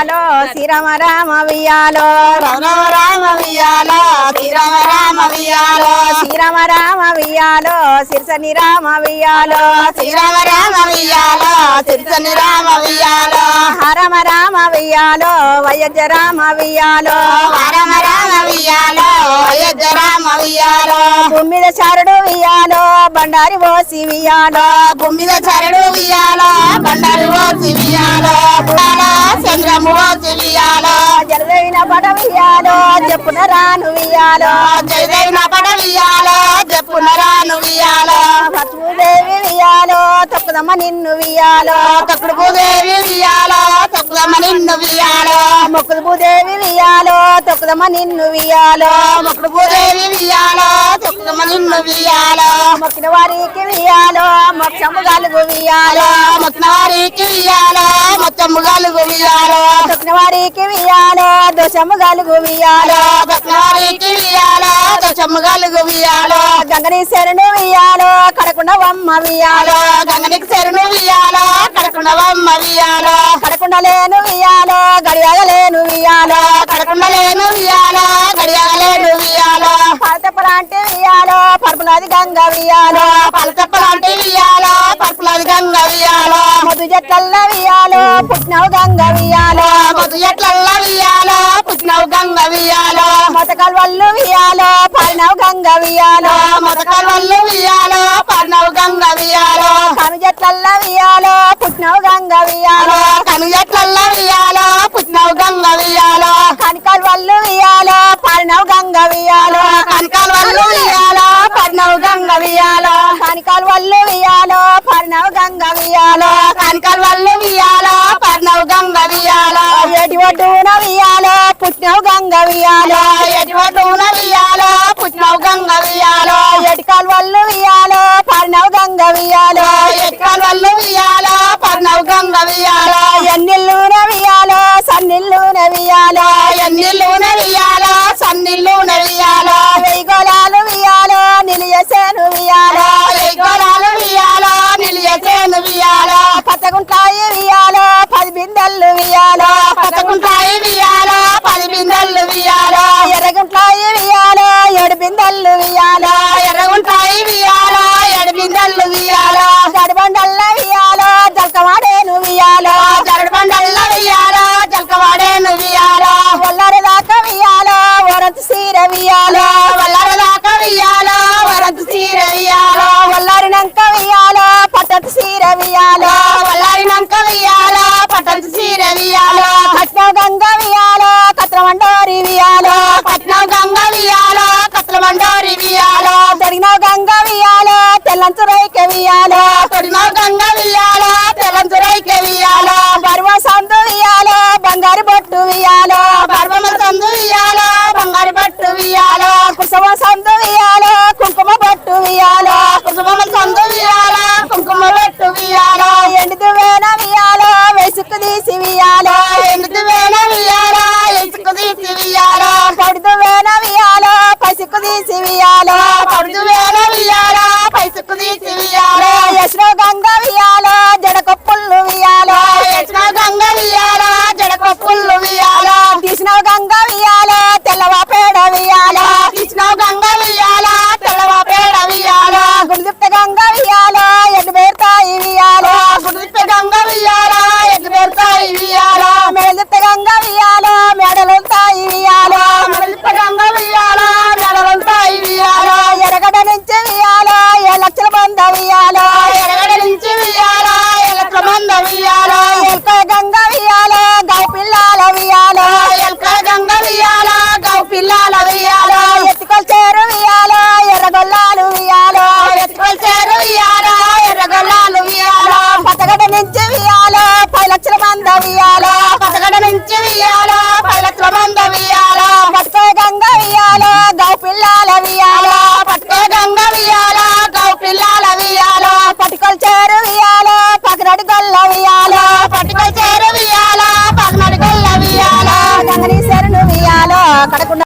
వియాలో శ్రీరామ రామ వియాలో రామ రామ వియాలో శ్రీరామ రామ వియాలో శ్రీరామ రామ వియాలో సిరిసని రామ వియాలో శ్రీరామ రామ వియాలో సిరిసని రామ వియాలో హరమ రామ వియాలో వయజ రామ వియాలో రామ రామ వియాలో అయోధ్య రామ వియాలో భూమిద చారుడు వియాలో బండారి ఓసి వియాలో భూమిద చరడు వియాలో బండారు ఓసి వియాలో చంద్రము ఓసి వియాలో జలదైన పట వియాలో చెప్పున రాను వియాలో జయదైన పడ వియాలో చెప్పున రాను వియాలో లక్ష్మీదేవి వియాలో తప్పుదమ్మ నిన్ను వియాలో తక్కుడు భూదేవి వియాలో తక్కుదమ్మ నిన్ను వియాలో మొక్కుడు భూదేవి వియాలో తప్పుదమ్మ నిన్ను వియాలో మొక్కుడు భూదేవి వియాలో తక్కుదమ్మ నిన్ను వియాలో మొక్కిన వారికి వియాలో మోక్షము గలుగు వియాలో మొత్తం వారికి వియాలో మొత్తము గలుగు వియాలో తొక్కిన వారికి వియాలో దోషము గలుగు వియాలో మొత్తం వారికి వియాలో దశము గలుగు వియాలో గంగని శరణు వియాలో కడకుండ వమ్మ వియాలో గంగనికి చెరును వియాలో కడకుండవమ్మ వియాలో కడకుండలేను వియాలో గడియాగలేను వియాలో కడకుండలేను వియాలో గడియాగలేను వియాలో పడతప్పలాంటి వియాలో పరుపులది గంగ వియాలో పలతప్పలాంటి వియాలో పరుపులది గంగ వియాలో మధు జట్ల వియాలో పుట్టినవు గంగ వియాలో మధు ఎట్లల్ల వియాలో పుట్టినవు గంగ వియాలో మొతకల్ వల్లు వియాలో పరిణవు గంగ వియాలో మొదకల్ వల్లు వియాలో పర్ణవు గంగ వియాలో కను జట్ల వియాలో పుట్టినవు గంగ వియాలో కను ఎట్లల్ల వియాలో పుట్టినవు గంగ వియాలో కనికల్ వల్లు వియాలో పరిణవు గంగ వియాలో కనకాల వల్లు వియాలో పర్ణవు గంగ వియాలో కనికల్ వల్లు వియాలో పరిణవు గంగ వియాలో కనకాల వల్లు వియాలో పర్ణవు గంగ వియాలో ఏటి ఒడ్డున వియాలో పుట్టినవు గంగ వియాలో ఎటువంటి వియాలో పుట్టినవు గంగ వియాలో ఎటికల్ వల్లు వియాలో పరిణవు గంగ వియాలో ఎట్కాల వల్లు వియాలో పర్ణవు గంగ వియాలో ఎన్నిల్లున వియాలో సన్నిల్లున వియాలో ఎన్నిల్లున వియాలో సన్నిల్లున వియాలో వెయ్యి గోళాలు వియాలో నిలియసేను వియాలో గోళాలు వియాలో నిలియచేను వియాలో పచ్చగుంటాయి వియాలో 10 బిందెల్లు వియాలో పతకుంటాయి వియాలో 10 బిందెల్లు వియాలో ఎర్రగుంటాయి వియాలో 7 బిందెల్లు వియాలో ఎర్రగుంటాయి వియాలో 7 బిందెల్లు వియాలో గడిబండల్ల వియాలో జల్కమాడేను వియాలో జరడు బండల్ల వియాలో జల్కవాడేను వియాలో ఒల్లరి దాకా వియాలో వరంత సీర వియాలో వల్లర దాకా వియాలో వరంతు సీర వియాలో ఒల్లరినంక వియాలో పట్టంత సీర వియాలో వల్లారినంక వియాలో పట్టంతు సీర వియాలో కట్నం గంగ వియాలో కత్రమండోరి వియాలో పట్నం గంగ వియాలో కత్ల బండారి వియాలో తొడిగిన గంగ వియాలో తెల్లంచు రైక వియాలో తొడిమ గంగ వియాలో తెలంచురైకే వియాలో బరువ సందు వియాలో బంగారు బొట్టు వియాలో పర్వమ సందు వియాలో బంగారు పట్టు వియాలో కుసుమ సందు వియాలో కుంకుమ బొట్టు వియాలో కుసుమ సందు వియాలో కుంకుమ పట్టు వియాలో ఎండిదు వేన వియాలో వెసుకు తీసి వియాలో ఎందుకు వేణ వియాలో ఇసుకు తీసి వియాలో పడుదు వేన వియాలో పసుకు తీసి వియాలో పడుదు వేణ వియాలో పైసుకు తీసి వియాలో యశ్వ గంగ వియాలో జడకొప్పుళ్ళు వియాలో యశ్వ గంగ వియాలో జడకొప్పుళ్ళు వియాలో తీసిన గంగ వియాలో తెల్లవా పేడ వియాలో కృష్ణ గంగ వియాలో తెల్లవ పేడ వియాలో గుడిదిప్త గంగ వియాలో ఎడ్డు పేరుతాయి వియాలో గుడిప గంగ వియాలో ఎదురుతాయి వియాలో మేడిదిప్త గంగ వియాలో మేడలుంటాయి వియాలో మరలిప గంగ వియాలో నెలవంతాయి వియాలో ఎరగడ నుంచి వియాలో 7 లక్షల మంద వియాలో ఎరగడ నుంచి వియాలో ఎలక మంద వియాలో ఎల్క గంగ